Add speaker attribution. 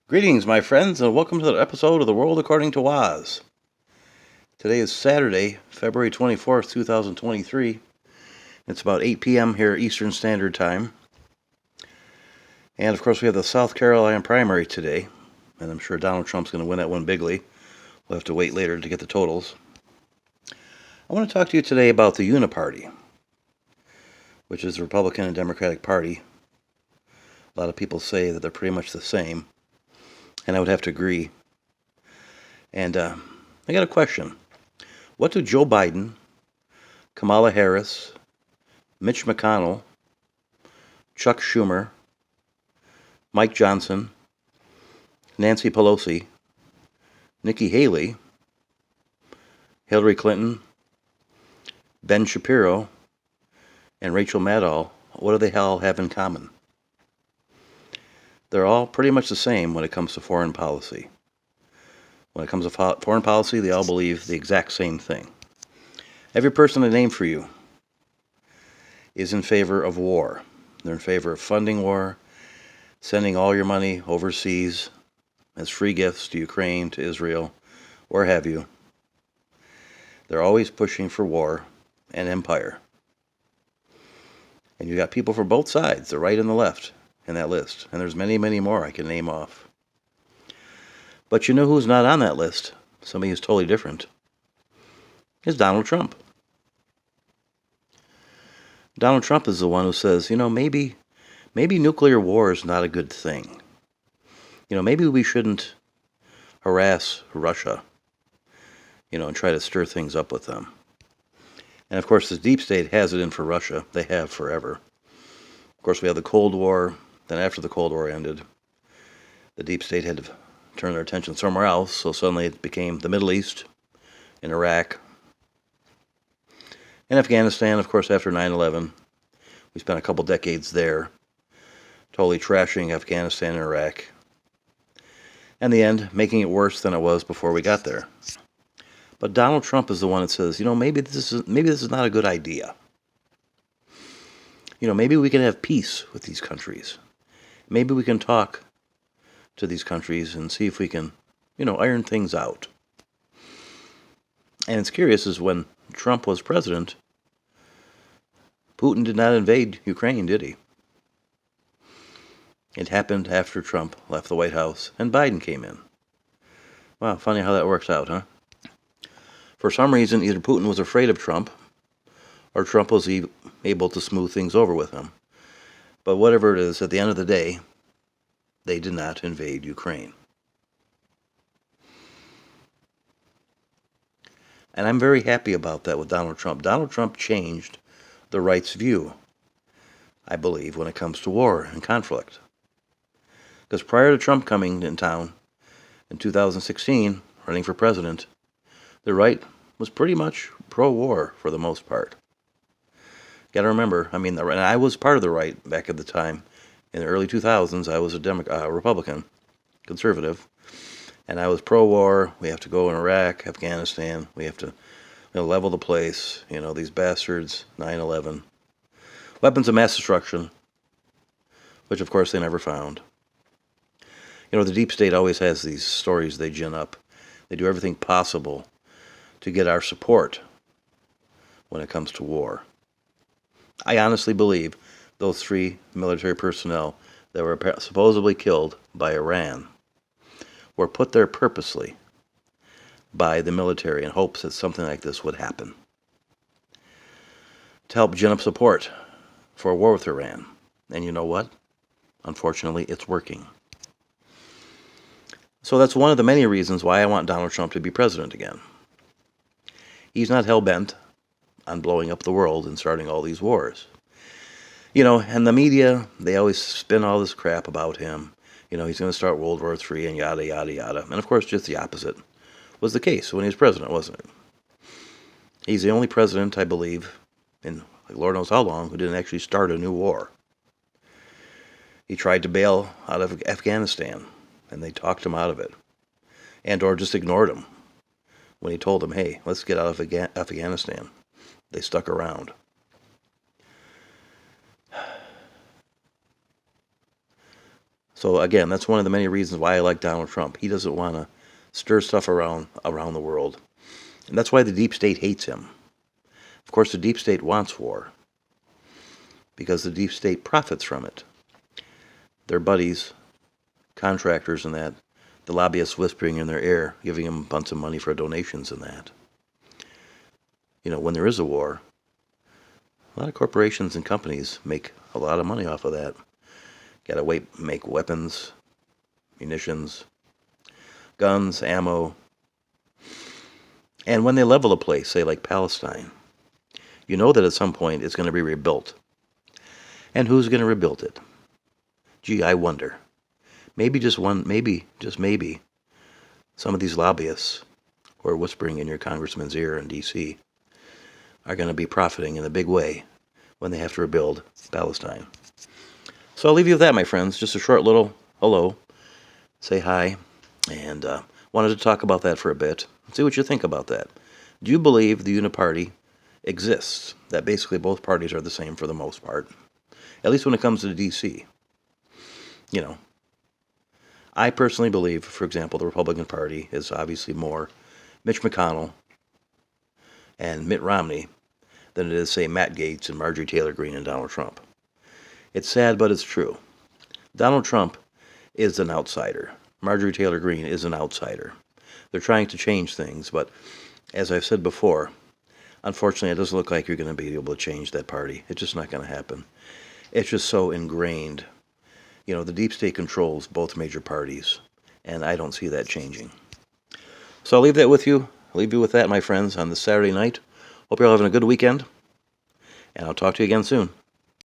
Speaker 1: Greetings, my friends, and welcome to the episode of The World According to Waz. Today is Saturday, February 24th, 2023. It's about 8 p.m. here Eastern Standard Time. And, of course, we have the South Carolina primary today, and I'm sure Donald Trump's going to win that one bigly. We'll have to wait later to get the totals. I want to talk to you today about the Uniparty, which is the Republican and Democratic Party. A lot of people say that they're pretty much the same, and I would have to agree. And I got a question. What do Joe Biden, Kamala Harris, Mitch McConnell, Chuck Schumer, Mike Johnson, Nancy Pelosi, Nikki Haley, Hillary Clinton, Ben Shapiro, and Rachel Maddow, what do they all have in common? They're all pretty much the same when it comes to foreign policy. When it comes to foreign policy, they all believe the exact same thing. Every person I name for you is in favor of war. They're in favor of funding war, sending all your money overseas as free gifts to Ukraine, to Israel, or have you. They're always pushing for war and empire. And you got people from both sides, the right and the left, in that list. And there's many, many more I can name off. But you know who's not on that list? Somebody who's totally different. Is Donald Trump. Donald Trump is the one who says, maybe nuclear war is not a good thing. Maybe we shouldn't harass Russia, and try to stir things up with them. And of course, the deep state has it in for Russia. They have forever. Of course, we had the Cold War. Then after the Cold War ended, the deep state had to turn their attention somewhere else, so suddenly it became the Middle East and Iraq. And Afghanistan, of course, after 9/11. We spent a couple decades there, totally trashing Afghanistan and Iraq. In the end, making it worse than it was before we got there. But Donald Trump is the one that says, maybe this is not a good idea. Maybe we can have peace with these countries. Maybe we can talk to these countries and see if we can, iron things out. And it's curious is when Trump was president, Putin did not invade Ukraine, did he? It happened after Trump left the White House and Biden came in. Wow, funny how that works out, huh? For some reason, either Putin was afraid of Trump, or Trump was able to smooth things over with him. But whatever it is, at the end of the day, they did not invade Ukraine. And I'm very happy about that with Donald Trump. Donald Trump changed the right's view, I believe, when it comes to war and conflict. Because prior to Trump coming in town in 2016, running for president, the right was pretty much pro-war for the most part. Got to remember, and I was part of the right back at the time. In the early 2000s, I was a Republican, conservative, and I was pro-war. We have to go in Iraq, Afghanistan. We have to level the place. These bastards, 9/11. Weapons of mass destruction, which of course they never found. The deep state always has these stories they gin up. They do everything possible to get our support when it comes to war. I honestly believe those 3 military personnel that were supposedly killed by Iran were put there purposely by the military in hopes that something like this would happen, to help gin up support for a war with Iran. And you know what? Unfortunately, it's working. So that's one of the many reasons why I want Donald Trump to be president again. He's not hell-bent on blowing up the world and starting all these wars. And the media, they always spin all this crap about him. He's going to start World War III and yada, yada, yada. And of course, just the opposite was the case when he was president, wasn't it? He's the only president, I believe, in Lord knows how long, who didn't actually start a new war. He tried to bail out of Afghanistan, and they talked him out of it. Or just ignored him when he told them, hey, let's get out of Afghanistan. They stuck around. So again, that's one of the many reasons why I like Donald Trump. He doesn't want to stir stuff around the world. And that's why the deep state hates him. Of course, the deep state wants war because the deep state profits from it. Their buddies, contractors and that, the lobbyists whispering in their ear, giving them a bunch of money for donations and that. You know, when there is a war, a lot of corporations and companies make a lot of money off of that. Got to make weapons, munitions, guns, ammo. And when they level a place, say like Palestine, you know that at some point it's going to be rebuilt. And who's going to rebuild it? Gee, I wonder. Maybe just maybe, some of these lobbyists who are whispering in your congressman's ear in D.C. are going to be profiting in a big way when they have to rebuild Palestine. So I'll leave you with that, my friends. Just a short little hello, say hi, and wanted to talk about that for a bit. See what you think about that. Do you believe the Uniparty exists? That basically both parties are the same for the most part, at least when it comes to D.C. You know, I personally believe, for example, the Republican Party is obviously more Mitch McConnell and Mitt Romney than it is, say, Matt Gaetz and Marjorie Taylor Greene and Donald Trump. It's sad, but it's true. Donald Trump is an outsider. Marjorie Taylor Greene is an outsider. They're trying to change things, but as I've said before, unfortunately, it doesn't look like you're going to be able to change that party. It's just not going to happen. It's just so ingrained. You know, the deep state controls both major parties, and I don't see that changing. So I'll leave that with you. I'll leave you with that, my friends, on this Saturday night. Hope you're all having a good weekend, and I'll talk to you again soon.